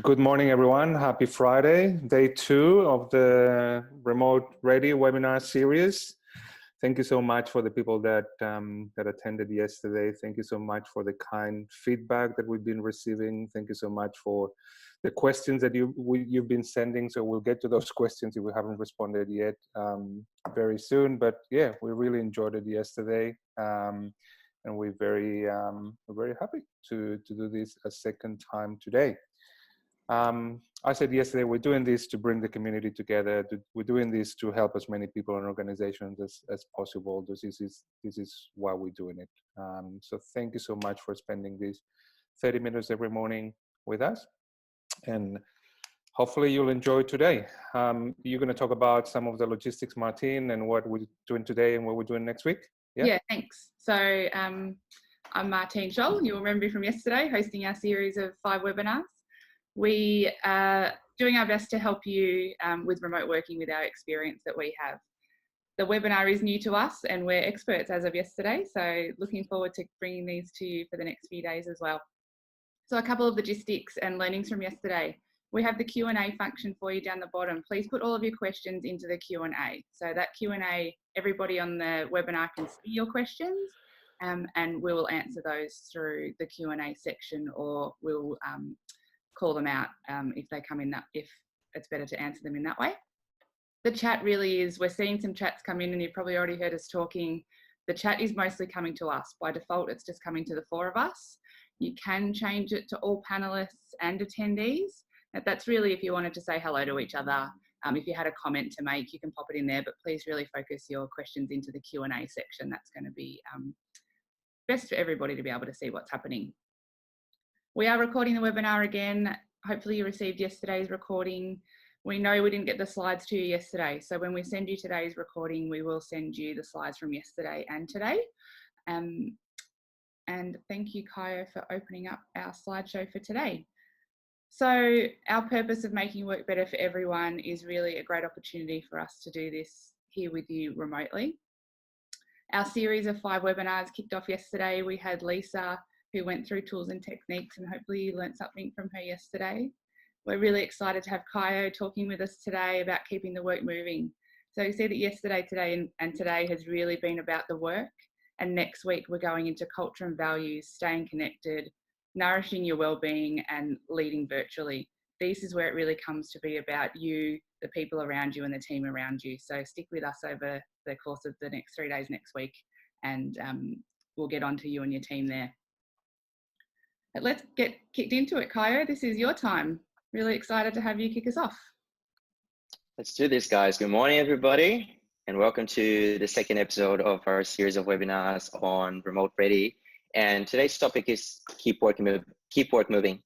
Good morning, everyone. Happy Friday, day 2 of the Remote Ready webinar series. Thank you so much for the people that attended yesterday. Thank you so much for the kind feedback that we've been receiving. Thank you so much for the questions that you've been sending. So we'll get to those questions if we haven't responded yet very soon. But yeah, we really enjoyed it yesterday, and we're very happy to do this a second time today. I said yesterday, we're doing this to bring the community together. We're doing this to help as many people and organizations as possible. This is why we're doing it. So thank you so much for spending these 30 minutes every morning with us. And hopefully you'll enjoy today. You're going to talk about some of the logistics, Martin, and what we're doing today and what we're doing next week. Yeah, thanks. So I'm Martine Scholl. You'll remember me from yesterday, hosting our series of 5 webinars. We are doing our best to help you with remote working with our experience that we have. The webinar is new to us and we're experts as of yesterday, so looking forward to bringing these to you for the next few days as well. So a couple of logistics and learnings from yesterday. We have the Q&A function for you down the bottom. Please put all of your questions into the Q&A. So that Q&A, everybody on the webinar can see your questions, and we will answer those through the Q&A section, or we'll call them out if they come in, if it's better to answer them in that way. The chat really is, we're seeing some chats come in and you've probably already heard us talking. The chat is mostly coming to us. By default, it's just coming to the 4 of us. You can change it to all panelists and attendees. That's really if you wanted to say hello to each other. If you had a comment to make, you can pop it in there, but please really focus your questions into the Q&A section. That's going to be best for everybody to be able to see what's happening. We are recording the webinar again. Hopefully you received yesterday's recording. We know we didn't get the slides to you yesterday, so when we send you today's recording, we will send you the slides from yesterday and today. And thank you, Caio, for opening up our slideshow for today. So our purpose of making work better for everyone is really a great opportunity for us to do this here with you remotely. Our series of 5 webinars kicked off yesterday. We had Lisa, who went through tools and techniques, and hopefully you learned something from her yesterday. We're really excited to have Caio talking with us today about keeping the work moving. So you see that yesterday, today and today has really been about the work, and next week we're going into culture and values, staying connected, nourishing your well-being and leading virtually. This is where it really comes to be about you, the people around you and the team around you. So stick with us over the course of the next 3 days next week, and we'll get on to you and your team there. But let's get kicked into it, Caio. This is your time. Really excited to have you kick us off. Let's do this, guys. Good morning, everybody, and welcome to the second episode of our series of webinars on Remote Ready. And today's topic is keep work moving.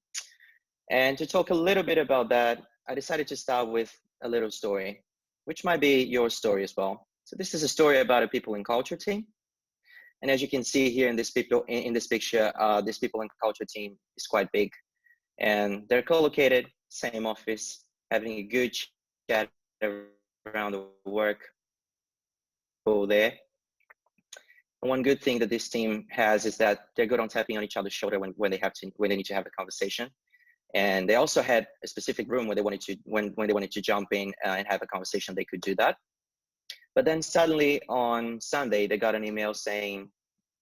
And to talk a little bit about that, I decided to start with a little story, which might be your story as well. So this is a story about a people and culture team. And as you can see here in this picture, this people and culture team is quite big, and they're co-located, same office, having a good chat around the work over there. And one good thing that this team has is that they're good on tapping on each other's shoulder when they need to have a conversation. And they also had a specific room where they wanted to, when they wanted to jump in and have a conversation, they could do that. But then suddenly on Sunday, they got an email saying,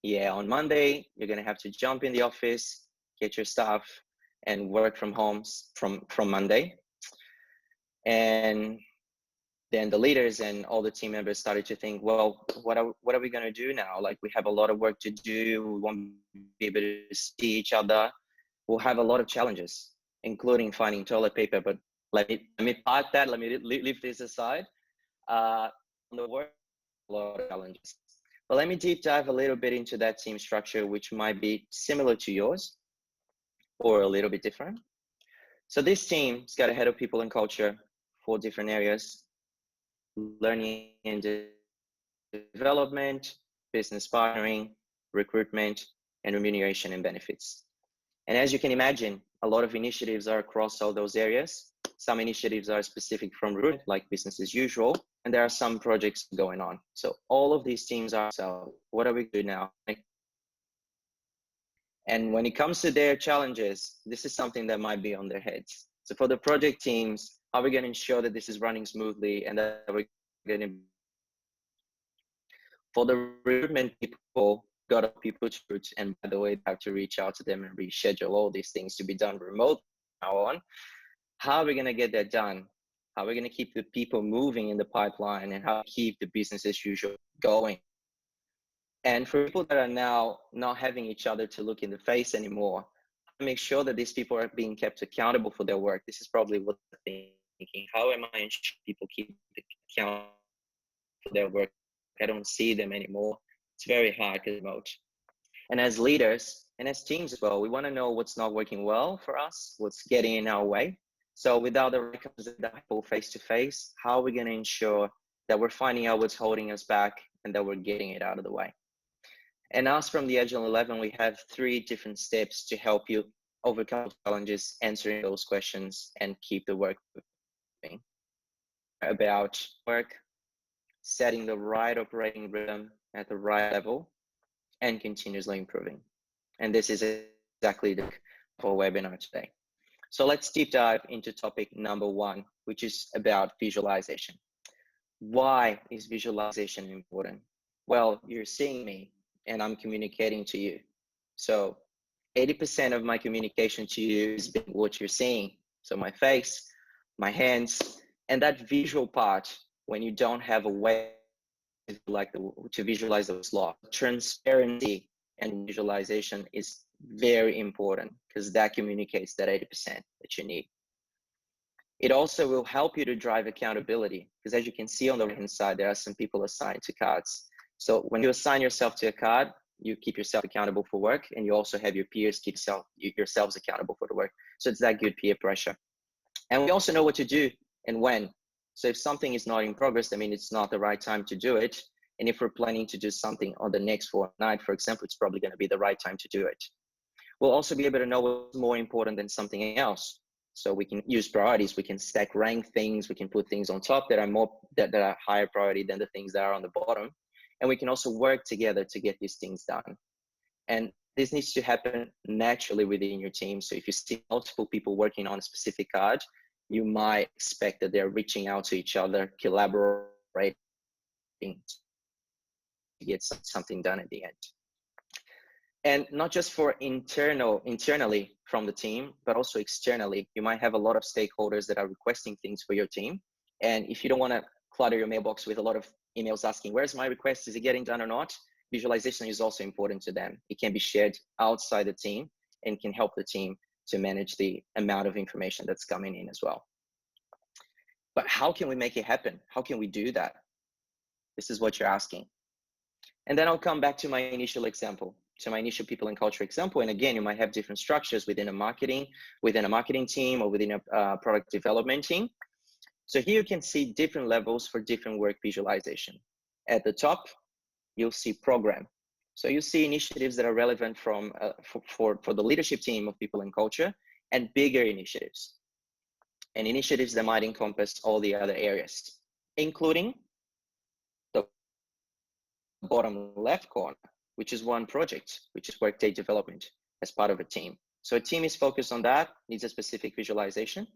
yeah, on Monday, you're going to have to jump in the office, get your stuff, and work from home from Monday. And then the leaders and all the team members started to think, well, what are we going to do now? Like, we have a lot of work to do. We won't be able to see each other. We'll have a lot of challenges, including finding toilet paper. But let me park that. Let me leave this aside. The work, a lot of challenges. But let me deep dive a little bit into that team structure, which might be similar to yours or a little bit different. So this team's got a head of people and culture, 4 different areas: learning and development, business partnering, recruitment, and remuneration and benefits. And as you can imagine, a lot of initiatives are across all those areas. Some initiatives are specific from root, like business as usual, and there are some projects going on. So all of these teams are, so what are we doing now? And when it comes to their challenges, this is something that might be on their heads. So for the project teams, how are we going to ensure that this is running smoothly and that we're going to, for the recruitment people, got people to recruit, and by the way, they have to reach out to them and reschedule all these things to be done remote from now on. How are we going to get that done? How are we going to keep the people moving in the pipeline, and how to keep the business as usual going? And for people that are now not having each other to look in the face anymore, make sure that these people are being kept accountable for their work. This is probably what they're thinking. How am I ensuring people keep accountable for their work? I don't see them anymore. It's very hard to remote. And as leaders and as teams as well, we want to know what's not working well for us, what's getting in our way. So without the records of people face to face, how are we going to ensure that we're finding out what's holding us back and that we're getting it out of the way? And us from the Agile 11, we have 3 different steps to help you overcome challenges, answering those questions, and keep the work moving. About work, setting the right operating rhythm at the right level, and continuously improving. And this is exactly the whole webinar today. So let's deep dive into topic number 1, which is about visualization. Why is visualization important? Well, you're seeing me and I'm communicating to you. So 80% of my communication to you is what you're seeing. So my face, my hands, and that visual part, when you don't have a way to visualize those laws. Transparency and visualization is very important because that communicates that 80% that you need. It also will help you to drive accountability because as you can see on the right hand side, there are some people assigned to cards. So when you assign yourself to a card, you keep yourself accountable for work, and you also have your peers keep yourselves accountable for the work. So it's that good peer pressure. And we also know what to do and when. So if something is not in progress, I mean, it's not the right time to do it. And if we're planning to do something on the next fortnight, for example, it's probably going to be the right time to do it. We'll also be able to know what's more important than something else. So we can use priorities. We can stack rank things. We can put things on top that are higher priority than the things that are on the bottom. And we can also work together to get these things done. And this needs to happen naturally within your team. So if you see multiple people working on a specific card, you might expect that they're reaching out to each other, collaborating to get something done at the end. And not just for internally from the team, but also externally. You might have a lot of stakeholders that are requesting things for your team. And if you don't want to clutter your mailbox with a lot of emails asking, where's my request? Is it getting done or not? Visualization is also important to them. It can be shared outside the team and can help the team to manage the amount of information that's coming in as well. But how can we make it happen? How can we do that? This is what you're asking. And then I'll come back to my initial example, to my initial people and culture example. And again, you might have different structures within a marketing team or within a product development team. So here you can see different levels for different work visualization. At the top, you'll see program. So you see initiatives that are relevant for the leadership team of people and culture, and bigger initiatives. And initiatives that might encompass all the other areas, including the bottom left corner, which is one project, which is workday development as part of a team. So a team is focused on that, needs a specific visualization,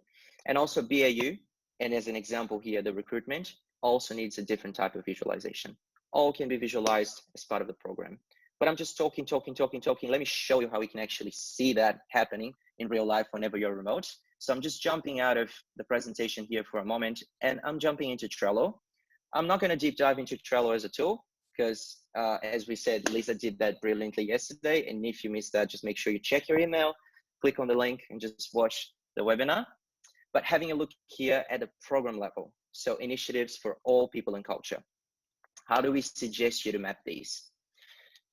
and also BAU. And as an example here, the recruitment also needs a different type of visualization. All can be visualized as part of the program. But I'm just talking. Let me show you how we can actually see that happening in real life whenever you're remote. So I'm just jumping out of the presentation here for a moment, and I'm jumping into Trello. I'm not going to deep dive into Trello as a tool because, as we said, Lisa did that brilliantly yesterday. And if you missed that, just make sure you check your email, click on the link, and just watch the webinar. But having a look here at the program level, so initiatives for all people and culture. How do we suggest you to map these?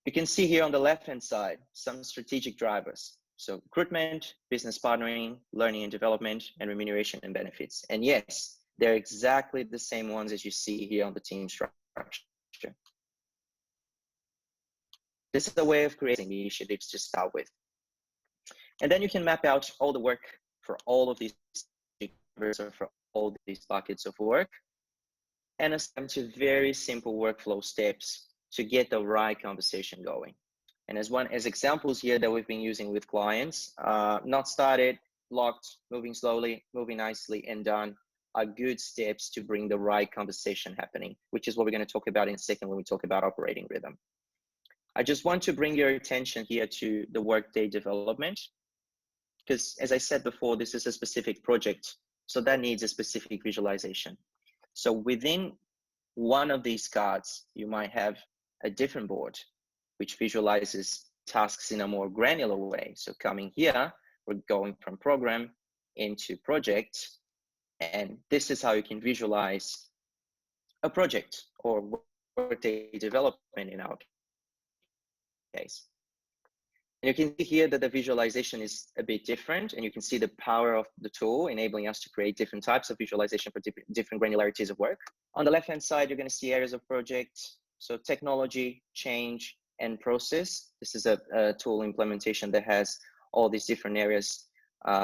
You can see here on the left-hand side, some strategic drivers. So recruitment, business partnering, learning and development, and remuneration and benefits. And yes, they're exactly the same ones as you see here on the team structure. This is a way of creating the initiatives to start with. And then you can map out all the work for all of these or for all these buckets of work, and assign to very simple workflow steps to get the right conversation going. And as examples here that we've been using with clients, not started, locked, moving slowly, moving nicely, and done are good steps to bring the right conversation happening, which is what we're going to talk about in a second when we talk about operating rhythm. I just want to bring your attention here to the workday development, because as I said before, this is a specific project, so that needs a specific visualization. So within one of these cards, you might have a different board, which visualizes tasks in a more granular way. So coming here, we're going from program into project, and this is how you can visualize a project or workday development in our case. And you can see here that the visualization is a bit different, and you can see the power of the tool enabling us to create different types of visualization for different granularities of work. On the left-hand side, you're going to see areas of project. So technology, change, and process. This is a tool implementation that has all these different areas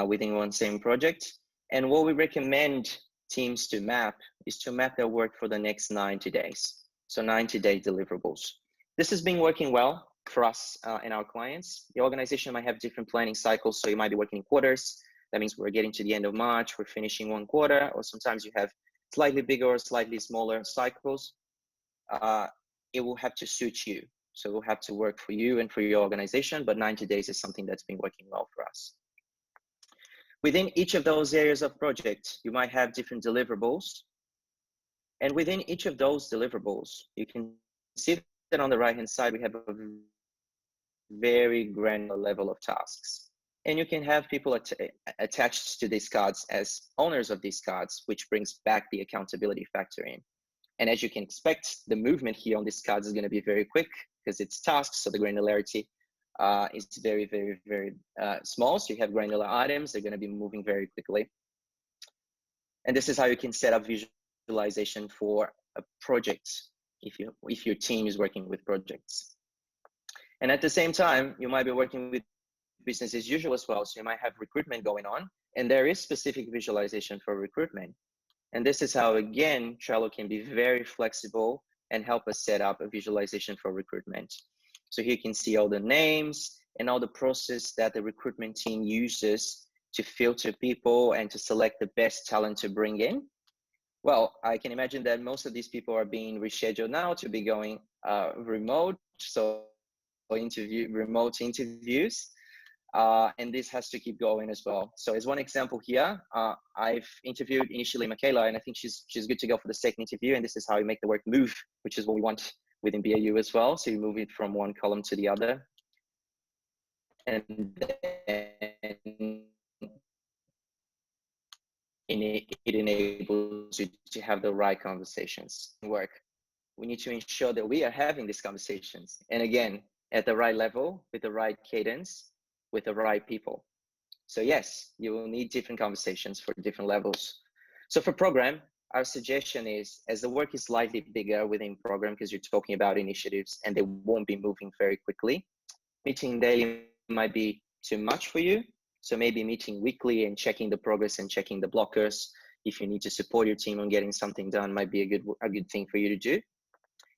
within one same project. And what we recommend teams to map is to map their work for the next 90 days. So 90-day deliverables. This has been working well for us and our clients. The organization might have different planning cycles, so you might be working in quarters. That means we're getting to the end of March, we're finishing one quarter, or sometimes you have slightly bigger or slightly smaller cycles. It will have to suit you. So it will have to work for you and for your organization, but 90 days is something that's been working well for us. Within each of those areas of project, you might have different deliverables. And within each of those deliverables, you can see that on the right-hand side, we have a very granular level of tasks. And you can have people attached to these cards as owners of these cards, which brings back the accountability factor in. And as you can expect, the movement here on these cards is going to be very quick because it's tasks, so the granularity is very, very, very small. So you have granular items, they're going to be moving very quickly. And this is how you can set up visualization for a project if your team is working with projects. And at the same time, you might be working with business as usual as well. So you might have recruitment going on, and there is specific visualization for recruitment. And this is how, again, Trello can be very flexible and help us set up a visualization for recruitment. So here you can see all the names and all the process that the recruitment team uses to filter people and to select the best talent to bring in. Well, I can imagine that most of these people are being rescheduled now to be going remote, so remote interviews. And this has to keep going as well. So as one example here, I've interviewed initially Michaela, and I think she's good to go for the second interview. And this is how you make the work move, which is what we want within BAU as well. So you move it from one column to the other. And then it enables you to have the right conversations work. We need to ensure that we are having these conversations. And again, at the right level, with the right cadence, with the right people. So yes, you will need different conversations for different levels. So for program, our suggestion is, as the work is slightly bigger within program, because you're talking about initiatives and they won't be moving very quickly, meeting daily might be too much for you. So maybe meeting weekly and checking the progress and checking the blockers. If you need to support your team on getting something done, might be a good thing for you to do.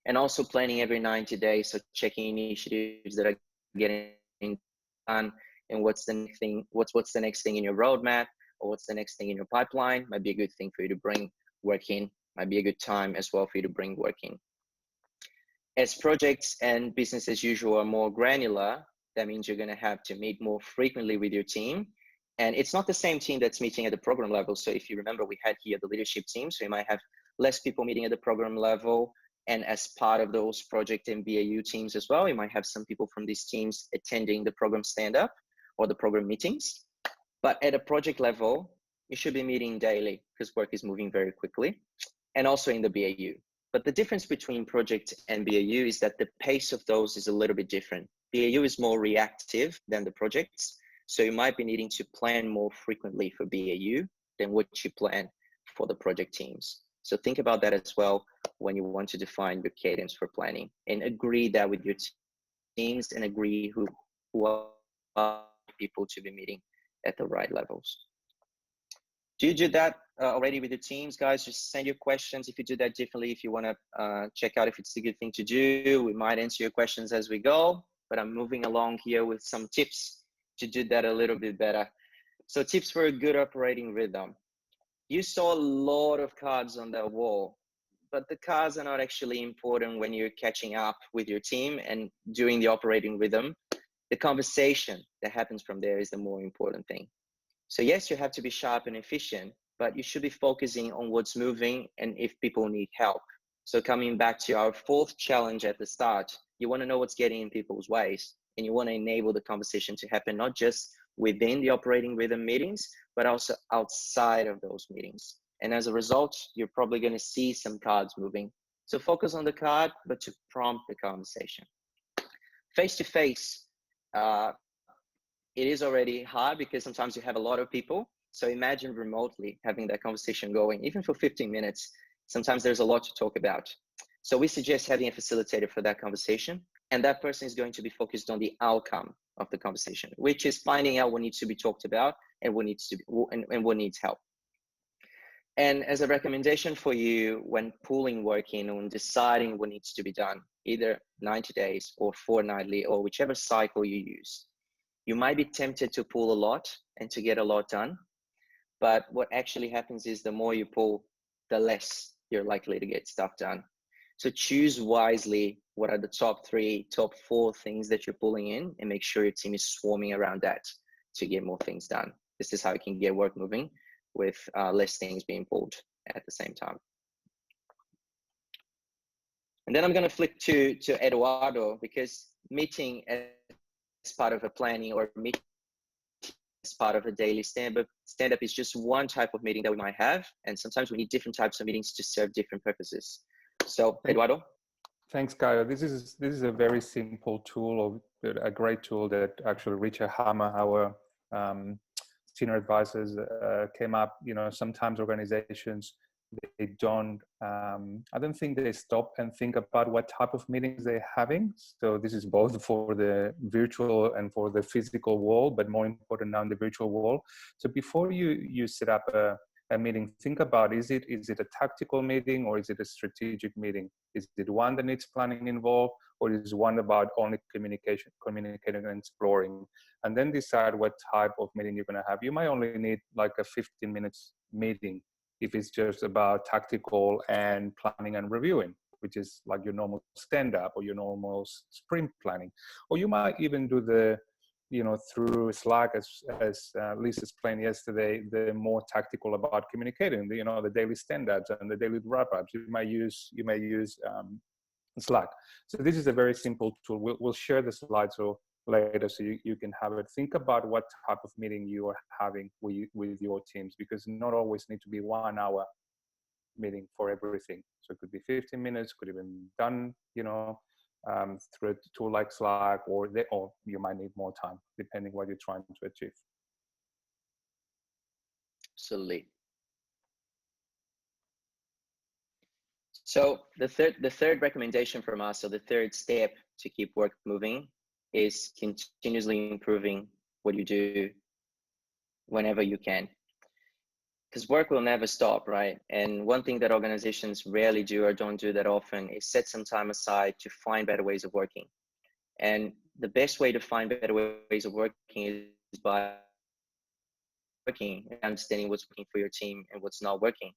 And also planning every 90 days, so checking initiatives that are getting done and what's the next thing, what's the next thing in your roadmap, or what's the next thing in your pipeline, might be a good thing for you to bring work in, might be a good time as well for you to bring work in. As projects and business as usual are more granular, that means you're going to have to meet more frequently with your team. And it's not the same team that's meeting at the program level. So if you remember, we had here the leadership team. So you might have less people meeting at the program level. And as part of those project and BAU teams as well, you might have some people from these teams attending the program stand-up or the program meetings. But at a project level, you should be meeting daily because work is moving very quickly, and also in the BAU. But the difference between project and BAU is that the pace of those is a little bit different. BAU is more reactive than the projects. So you might be needing to plan more frequently for BAU than what you plan for the project teams. So think about that as well when you want to define your cadence for planning, and agree that with your teams, and agree who are people to be meeting at the right levels. Do you do that already with your teams, guys? Just send your questions if you do that differently. If you want to check out if it's a good thing to do, we might answer your questions as we go. but I'm moving along here with some tips to do that a little bit better. So tips for a good operating rhythm. You saw a lot of cards on that wall, but the cards are not actually important when you're catching up with your team and doing the operating rhythm. The conversation that happens from there is the more important thing. So yes, you have to be sharp and efficient, but you should be focusing on what's moving and if people need help. So coming back to our fourth challenge at the start, you want to know what's getting in people's ways, and you want to enable the conversation to happen not just within the operating rhythm meetings, but also outside of those meetings. And as a result, you're probably going to see some cards moving. So focus on the card, but to prompt the conversation. Face-to-face, it is already hard because sometimes you have a lot of people. So imagine remotely having that conversation going, even for 15 minutes. Sometimes there's a lot to talk about. So we suggest having a facilitator for that conversation. And that person is going to be focused on the outcome of the conversation, which is finding out what needs to be talked about and what needs to be, and what needs help. And as a recommendation for you when pooling working on deciding what needs to be done, either 90 days or fortnightly or whichever cycle you use, you might be tempted to pull a lot and to get a lot done. But what actually happens is the more you pull, the less you're likely to get stuff done. So choose wisely what are the top 3, top 4 things that you're pulling in, and make sure your team is swarming around that to get more things done. This is how you can get work moving with less things being pulled at the same time. And then I'm going to flick to Eduardo, because meeting as part of a planning or meeting as part of a daily stand-up is just one type of meeting that we might have. And sometimes we need different types of meetings to serve different purposes. So Eduardo. Thanks, Caio. This is a very simple tool, or a great tool that actually Richard Hammer, our senior advisors, came up. You know, sometimes organizations, they don't, I don't think they stop and think about what type of meetings they're having. So this is both for the virtual and for the physical wall, but more important now in the virtual wall. So before you set up a meeting, think about, is it a tactical meeting or is it a strategic meeting? Is it one that needs planning involved, or is one about only communicating and exploring? And then decide what type of meeting you're going to have. You might only need like a 15 minutes meeting if it's just about tactical and planning and reviewing, which is like your normal stand-up or your normal sprint planning. Or you might even do the, you know, through Slack, as Lisa explained yesterday, the more tactical about communicating, you know, the daily stand-ups and the daily wrap-ups. You may use Slack. So this is a very simple tool. We'll share the slides later so you can have it. Think about what type of meeting you are having with your teams, because not always need to be 1 hour meeting for everything. So it could be 15 minutes, could even be done, you know, through a tool like Slack, or you might need more time depending what you're trying to achieve. Absolutely. So the third recommendation from us, or the third step to keep work moving, is continuously improving what you do whenever you can. Because work will never stop, right? And one thing that organizations rarely do or don't do that often is set some time aside to find better ways of working. And the best way to find better ways of working is by working and understanding what's working for your team and what's not working.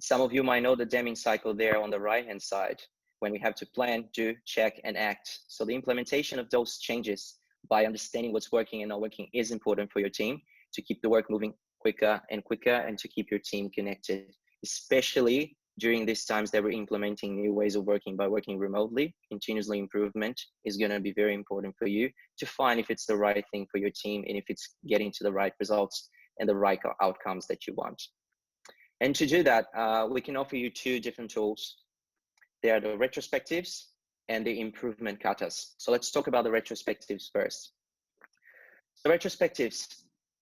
Some of you might know the Deming cycle there on the right-hand side, when we have to plan, do, check, and act. So the implementation of those changes by understanding what's working and not working is important for your team to keep the work moving quicker and quicker, and to keep your team connected, especially during these times that we're implementing new ways of working by working remotely. Continuously improvement is going to be very important for you to find if it's the right thing for your team and if it's getting to the right results and the right outcomes that you want. And to do that, we can offer you 2 different tools. They are the retrospectives and the improvement katas. So let's talk about the retrospectives first. So retrospectives,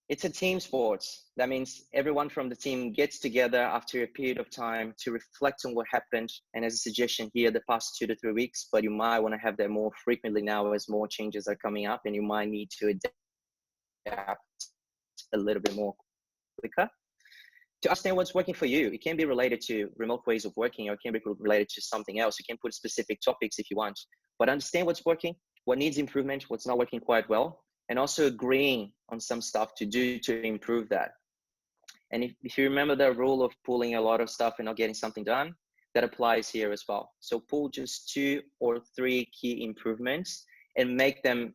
it's a team sport. That means everyone from the team gets together after a period of time to reflect on what happened. And as a suggestion here, the past 2 to 3 weeks, but you might want to have that more frequently now as more changes are coming up and you might need to adapt a little bit more quicker. To understand what's working for you, it can be related to remote ways of working, or it can be related to something else. You can put specific topics if you want, but understand what's working, what needs improvement, what's not working quite well, and also agreeing on some stuff to do to improve that. And if you remember the rule of pulling a lot of stuff and not getting something done, that applies here as well. So pull just 2 or 3 key improvements and make them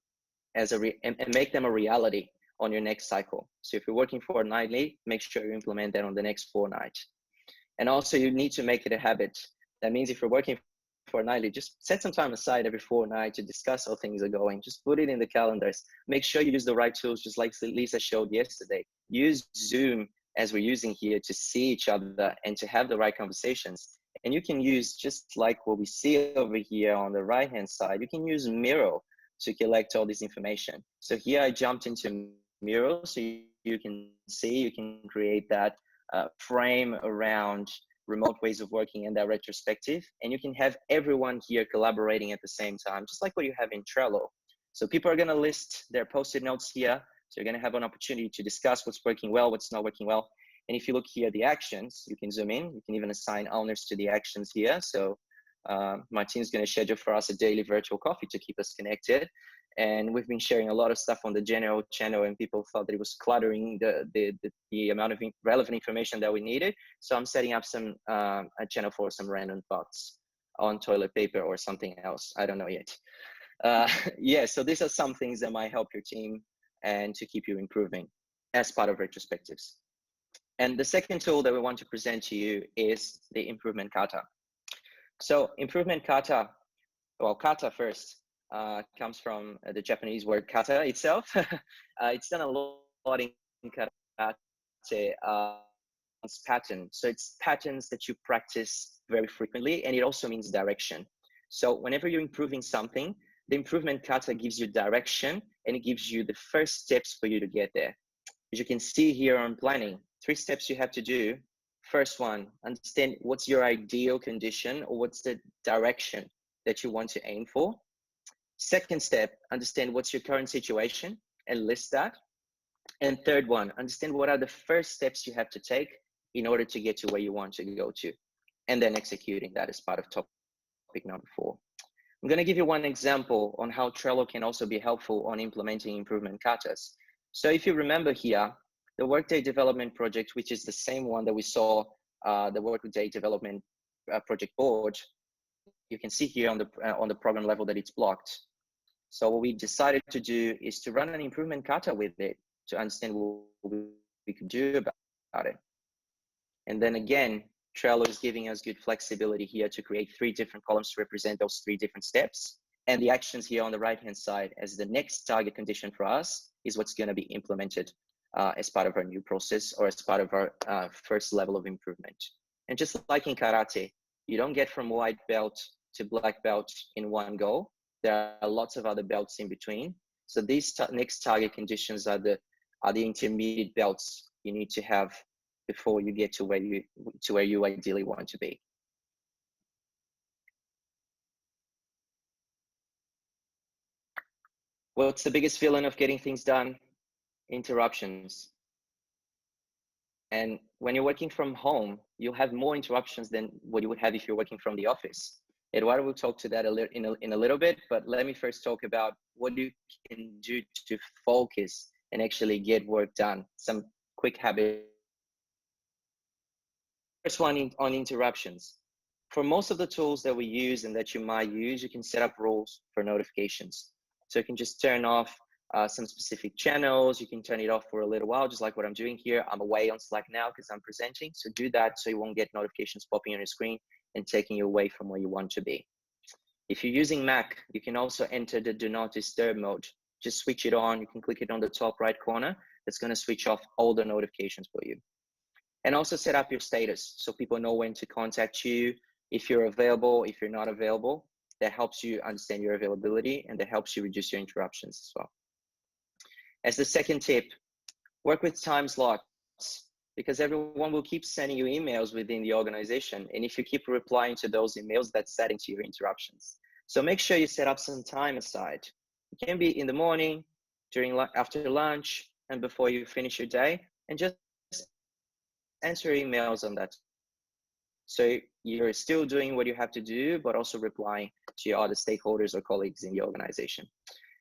make them a reality on your next cycle. So if you're working fortnightly, make sure you implement that on the next fortnight. And also you need to make it a habit. That means if you're working fortnightly, just set some time aside every fortnight to discuss how things are going. Just put it in the calendars. Make sure you use the right tools, just like Lisa showed yesterday. Use Zoom as we're using here to see each other and to have the right conversations. And you can use, just like what we see over here on the right-hand side, you can use Miro to collect all this information. So here I jumped into Miro, so you can see, you can create that frame around remote ways of working and that retrospective. And you can have everyone here collaborating at the same time, just like what you have in Trello. So people are gonna list their post-it notes here. So you're gonna have an opportunity to discuss what's working well, what's not working well. And if you look here at the actions, you can zoom in, you can even assign owners to the actions here. So my team's gonna schedule for us a daily virtual coffee to keep us connected. And we've been sharing a lot of stuff on the general channel, and people thought that it was cluttering the amount of relevant information that we needed. So I'm setting up some a channel for some random thoughts on toilet paper or something else. I don't know yet. Yeah, so these are some things that might help your team and to keep you improving as part of retrospectives. And the second tool that we want to present to you is the improvement kata. So improvement kata, well, kata first, comes from the Japanese word kata itself. It's done a lot in karate. It's pattern. So it's patterns that you practice very frequently, and it also means direction. So whenever you're improving something, the improvement kata gives you direction, and it gives you the first steps for you to get there. As you can see here on planning, 3 steps you have to do. First one, understand what's your ideal condition, or what's the direction that you want to aim for. Second step, understand what's your current situation and list that. And third one, understand what are the first steps you have to take in order to get to where you want to go to, and then executing that as part of topic number 4. I'm going to give you one example on how Trello can also be helpful on implementing improvement katas. So if you remember here, the Workday development project, which is the same one that we saw, the Workday development project board, you can see here on the program level that it's blocked. So what we decided to do is to run an improvement kata with it to understand what we could do about it. And then again, Trello is giving us good flexibility here to create 3 different columns to represent those 3 different steps. And the actions here on the right-hand side as the next target condition for us is what's going to be implemented as part of our new process, or as part of our first level of improvement. And just like in karate, you don't get from white belt to black belt in one go. There are lots of other belts in between. So these next target conditions are the intermediate belts you need to have before you get to where you ideally want to be. What's the biggest villain of getting things done? Interruptions. And when you're working from home, you'll have more interruptions than what you would have if you're working from the office. Eduardo will talk to that in a little bit, but let me first talk about what you can do to focus and actually get work done. Some quick habits. First one on interruptions. For most of the tools that we use and that you might use, you can set up rules for notifications. So you can just turn off some specific channels. You can turn it off for a little while, just like what I'm doing here. I'm away on Slack now because I'm presenting. So do that so you won't get notifications popping on your screen and taking you away from where you want to be. If you're using Mac, you can also enter the do not disturb mode. Just switch it on. You can click it on the top right corner. It's going to switch off all the notifications for you. And also set up your status so people know when to contact you, if you're available, if you're not available. That helps you understand your availability, and that helps you reduce your interruptions as well. As the second tip, work with time slots, because everyone will keep sending you emails within the organization. And if you keep replying to those emails, that's adding to your interruptions. So make sure you set up some time aside. It can be in the morning, after lunch, and before you finish your day, and just answer emails on that. So you're still doing what you have to do, but also replying to your other stakeholders or colleagues in the organization.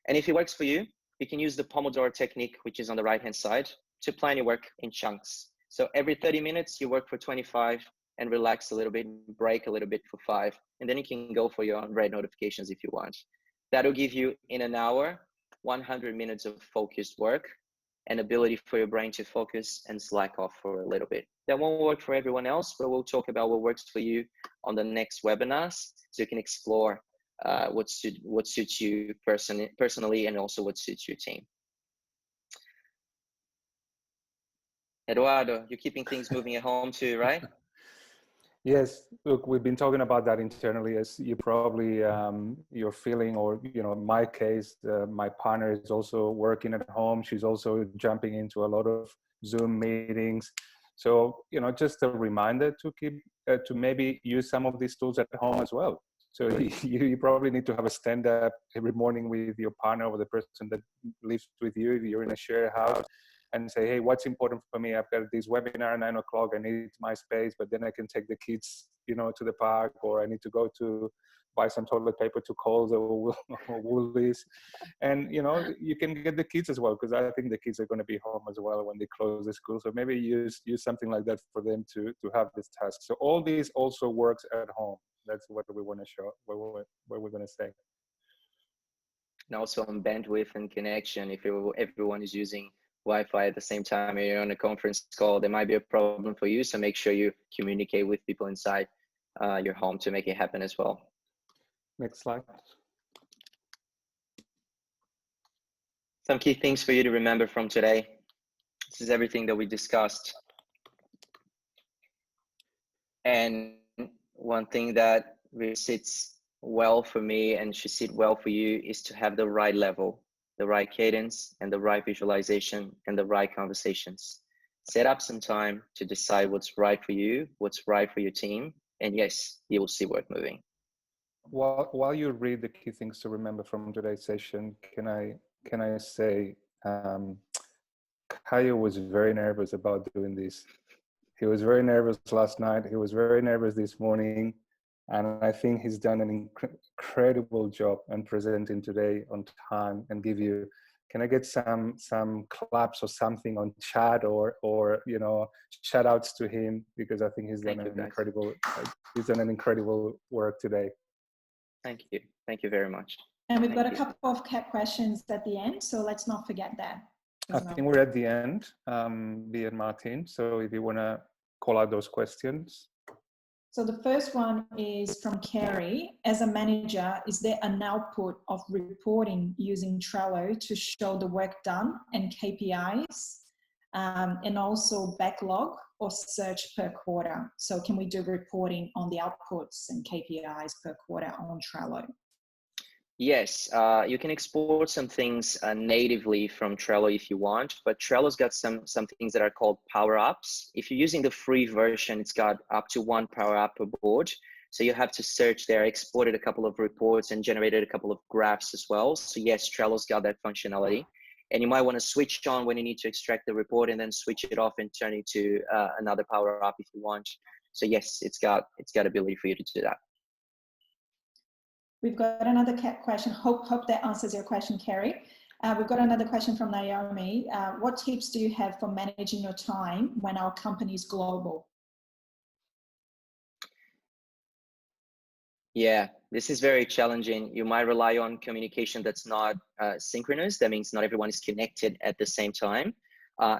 And if it works for you, you can use the Pomodoro technique, which is on the right-hand side, to plan your work in chunks. So every 30 minutes, you work for 25 and relax a little bit, break a little bit for 5, and then you can go for your red notifications if you want. That'll give you, in an hour, 100 minutes of focused work and ability for your brain to focus and slack off for a little bit. That won't work for everyone else, but we'll talk about what works for you on the next webinars, so you can explore what suits you personally and also what suits your team. Eduardo, you're keeping things moving at home too, right? Yes, look, we've been talking about that internally, as you probably you're feeling, or in my case, my partner is also working at home. She's also jumping into a lot of Zoom meetings. So just a reminder to keep to maybe use some of these tools at home as well. So you probably need to have a stand up every morning with your partner or the person that lives with you if you're in a shared house, and say, hey, what's important for me? I've got this webinar at 9 o'clock. I need my space, but then I can take the kids, to the park, or I need to go to buy some toilet paper to Coles or Woolies. And, you can get the kids as well, because I think the kids are going to be home as well when they close the school. So maybe use something like that for them to have this task. So all these also works at home. That's what we want to show, what we're going to say. And also on bandwidth and connection, if everyone is using Wi-Fi at the same time and you're on a conference call, there might be a problem for you. So make sure you communicate with people inside your home to make it happen as well. Next slide. Some key things for you to remember from today. This is everything that we discussed. And one thing that really sits well for me and should sit well for you is to have the right level, the right cadence, and the right visualization, and the right conversations. Set up some time to decide what's right for you, what's right for your team, and yes, you will see work moving. While you read the key things to remember from today's session, can I say, Caio was very nervous about doing this. He was very nervous last night. He was very nervous this morning. And I think he's done an incredible job in presenting today on time, and can I get some claps or something on chat, or shout outs to him, because I think he's done an incredible work today. Thank you very much. And we've got a couple of questions at the end, so let's not forget that. I think we're at the end, Bea and Martin. So if you want to call out those questions. So the first one is from Kerry. As a manager, is there an output of reporting using Trello to show the work done and KPIs, and also backlog or search per quarter? So can we do reporting on the outputs and KPIs per quarter on Trello? Yes, you can export some things natively from Trello if you want, but Trello's got some things that are called power-ups. If you're using the free version, it's got up to 1 power-up per board. So you have to search there, exported a couple of reports and generated a couple of graphs as well. So yes, Trello's got that functionality. And you might want to switch on when you need to extract the report, and then switch it off and turn it to another power-up if you want. So yes, it's got ability for you to do that. We've got another question. Hope that answers your question, Kerry. We've got another question from Naomi. What tips do you have for managing your time when our company is global? Yeah, this is very challenging. You might rely on communication that's not synchronous. That means not everyone is connected at the same time.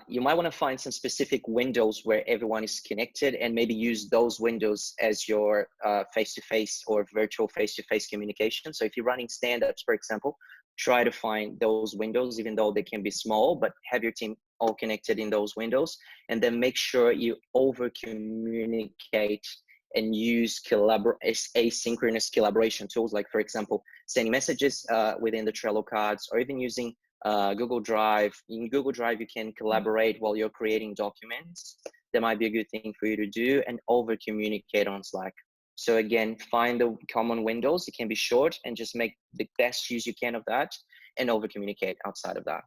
You might want to find some specific windows where everyone is connected, and maybe use those windows as your face-to-face or virtual face-to-face communication. So if you're running stand-ups, for example, try to find those windows, even though they can be small, but have your team all connected in those windows. And then make sure you over-communicate and use asynchronous collaboration tools, like, for example, sending messages within the Trello cards, or even using Google Drive. In Google Drive, you can collaborate while you're creating documents. That might be a good thing for you to do, and over communicate on Slack. So again, find the common windows. It can be short, and just make the best use you can of that, and over communicate outside of that.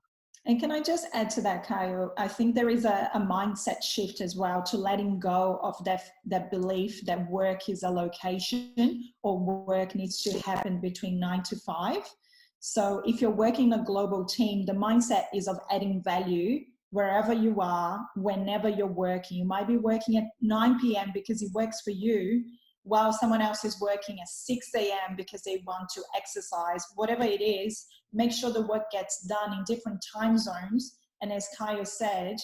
And can I just add to that, Caio? I think there is a mindset shift as well to letting go of that belief that work is a location or work needs to happen between 9 to 5. So if you're working in a global team, the mindset is of adding value wherever you are, whenever you're working. You might be working at 9 p.m. because it works for you, while someone else is working at 6 a.m. because they want to exercise, whatever it is. Make sure the work gets done in different time zones. And as Caio said,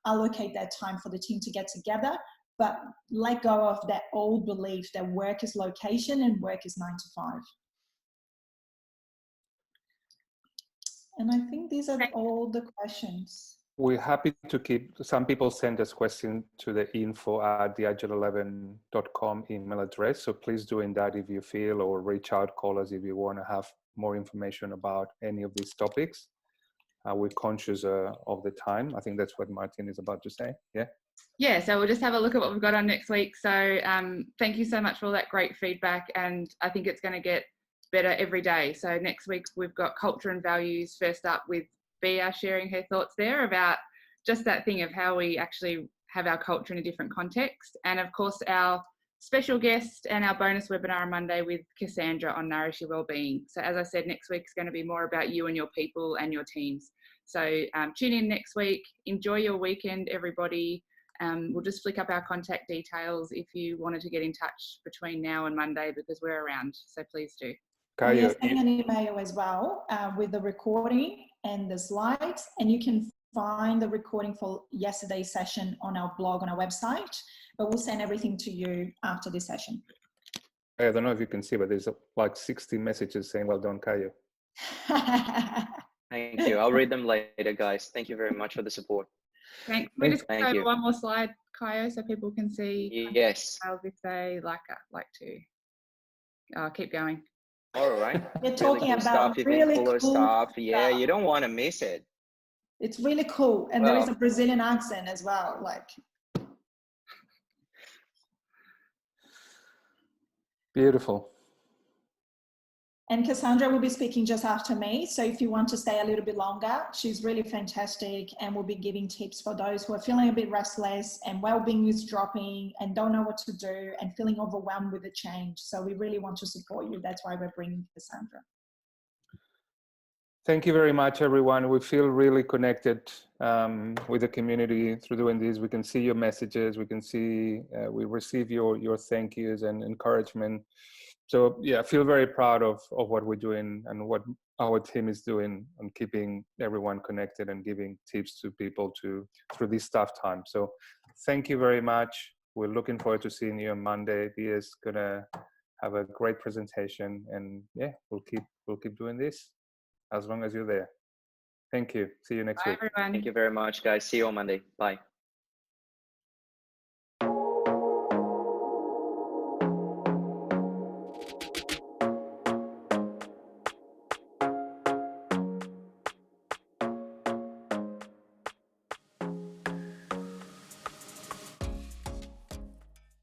allocate that time for the team to get together, but let go of that old belief that work is location and work is 9 to 5. And I think these are all the questions. We're happy to keep, some people send us questions to the info@theagile11.com email address. So please do that if you feel, or reach out, call us if you want to have more information about any of these topics. We're conscious of the time. I think that's what Martin is about to say. Yeah. Yeah, so we'll just have a look at what we've got on next week. So thank you so much for all that great feedback. And I think it's going to get better every day. So next week we've got culture and values first up, with Bea sharing her thoughts there about just that thing of how we actually have our culture in a different context. And of course, our special guest and our bonus webinar on Monday with Cassandra on Nourish Your Wellbeing. So as I said, next week is going to be more about you and your people and your teams. So tune in next week. Enjoy your weekend, everybody. We'll just flick up our contact details if you wanted to get in touch between now and Monday, because we're around. So please do. We are sending an email as well with the recording and the slides, and you can find the recording for yesterday's session on our blog, on our website, but we'll send everything to you after this session. I don't know if you can see, but there's like 60 messages saying, well done, Caio. Thank you. I'll read them later, guys. Thank you very much for the support. Thanks. We just Thank go you. over one more slide, Caio, so people can see. Yes. If they like to. Keep going. All right. We're talking cool about stuff, really cool cool stuff. Yeah, stuff. you don't want to miss it. It's really cool, and there is a Brazilian accent as well. Like, beautiful. and Cassandra will be speaking just after me. So if you want to stay a little bit longer, she's really fantastic and will be giving tips for those who are feeling a bit restless and well-being is dropping and don't know what to do and feeling overwhelmed with the change. So we really want to support you. That's why we're bringing Cassandra. Thank you very much, everyone. We feel really connected with the community through doing this. We can see your messages. We can see, we receive your thank yous and encouragement. So yeah, I feel very proud of what we're doing and what our team is doing on keeping everyone connected and giving tips to people through this tough time. So thank you very much. We're looking forward to seeing you on Monday. Bia's gonna have a great presentation, and yeah, we'll keep doing this as long as you're there. Thank you. See you next week. Bye, everyone. Thank you very much, guys. See you on Monday. Bye.